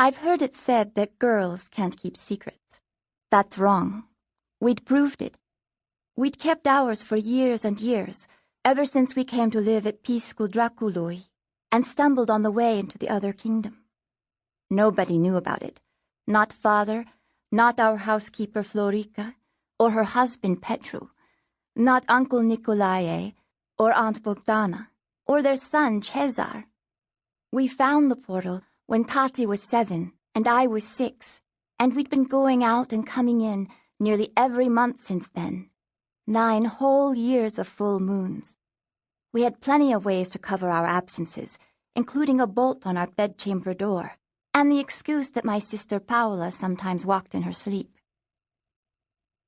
I've heard it said that girls can't keep secrets. That's wrong. We'd proved it. We'd kept ours for years and years, ever since we came to live at Piscul Draculi and stumbled on the way into the other kingdom. Nobody knew about it. Not Father, not our housekeeper Florica, or her husband Petru, not Uncle Nicolae, or Aunt Bogdana, or their son Cezar. We found the portal when Tati was 7 and I was 6, and we'd been going out and coming in nearly every month since then. 9 whole years of full moons. We had plenty of ways to cover our absences, including a bolt on our bedchamber door, and the excuse that my sister Paola sometimes walked in her sleep.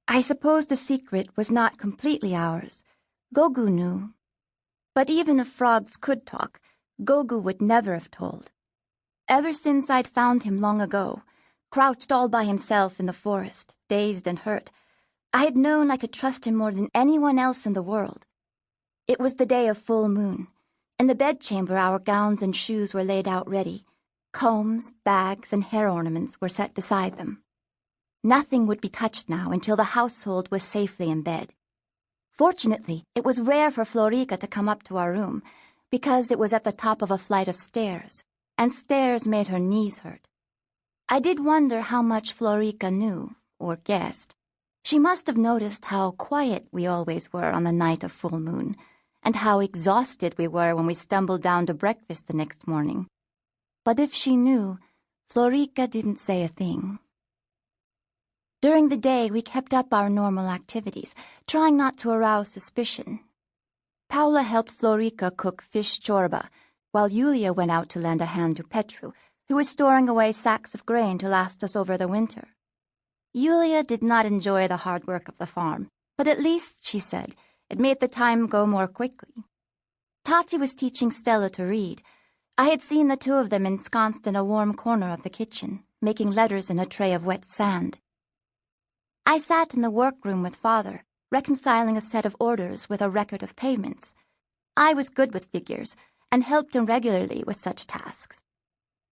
I suppose the secret was not completely ours. Gogu knew. But even if frogs could talk, Gogu would never have told. Ever since I'd found him long ago, crouched all by himself in the forest, dazed and hurt, I had known I could trust him more than anyone else in the world. It was the day of full moon. In the bedchamber our gowns and shoes were laid out ready. Combs, bags, and hair ornaments were set beside them. Nothing would be touched now until the household was safely in bed. Fortunately, it was rare for Florica to come up to our room, because it was at the top of a flight of stairs, and stairs made her knees hurt. I did wonder how much Florica knew, or guessed. She must have noticed how quiet we always were on the night of full moon, and how exhausted we were when we stumbled down to breakfast the next morning. But if she knew, Florica didn't say a thing. During the day, we kept up our normal activities, trying not to arouse suspicion. Paola helped Florica cook fish chorba, while Julia went out to lend a hand to Petru, who was storing away sacks of grain to last us over the winter. Julia did not enjoy the hard work of the farm, but at least, she said, it made the time go more quickly. Tati was teaching Stella to read. I had seen the two of them ensconced in a warm corner of the kitchen, making letters in a tray of wet sand. I sat in the workroom with Father, reconciling a set of orders with a record of payments. I was good with figures, and helped him regularly with such tasks.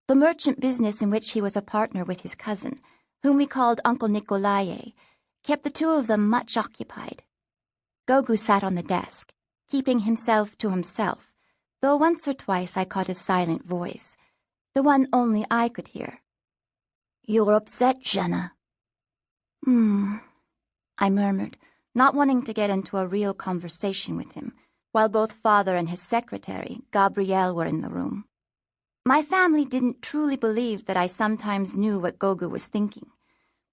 The merchant business in which he was a partner with his cousin, whom we called Uncle Nicolae, kept the two of them much occupied. Gogu sat on the desk, keeping himself to himself, though once or twice I caught his silent voice, the one only I could hear. "You're upset, Jena." I murmured, not wanting to get into a real conversation with him, while both Father and his secretary, Gabrielle, were in the room. My family didn't truly believe that I sometimes knew what Gogu was thinking.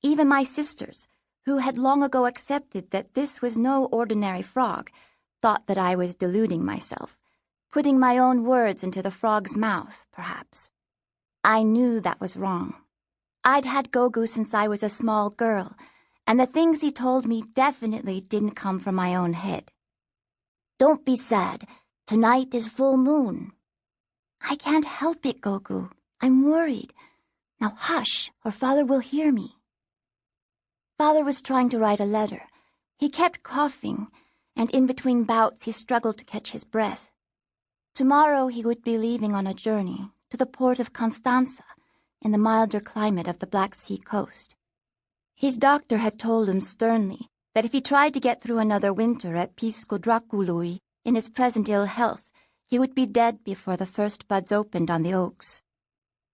Even my sisters, who had long ago accepted that this was no ordinary frog, thought that I was deluding myself, putting my own words into the frog's mouth, perhaps. I knew that was wrong. I'd had Gogu since I was a small girl, and the things he told me definitely didn't come from my own head. "Don't be sad. Tonight is full moon." "I can't help it, Gogu. I'm worried. Now hush, or Father will hear me." Father was trying to write a letter. He kept coughing, and in between bouts he struggled to catch his breath. Tomorrow he would be leaving on a journey to the port of Constanza, in the milder climate of the Black Sea coast. His doctor had told him sternly that if he tried to get through another winter at Piscul Draculi in his present ill health, he would be dead before the first buds opened on the oaks.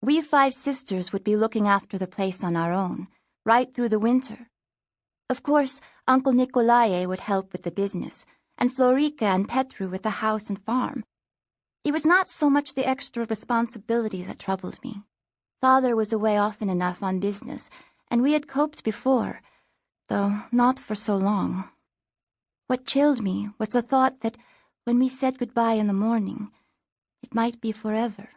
We 5 sisters would be looking after the place on our own, right through the winter. Of course, Uncle Nicolae would help with the business, and Florica and Petru with the house and farm. It was not so much the extra responsibility that troubled me. Father was away often enough on business, and we had coped before, though not for so long. What chilled me was the thought that when we said goodbye in the morning, it might be forever.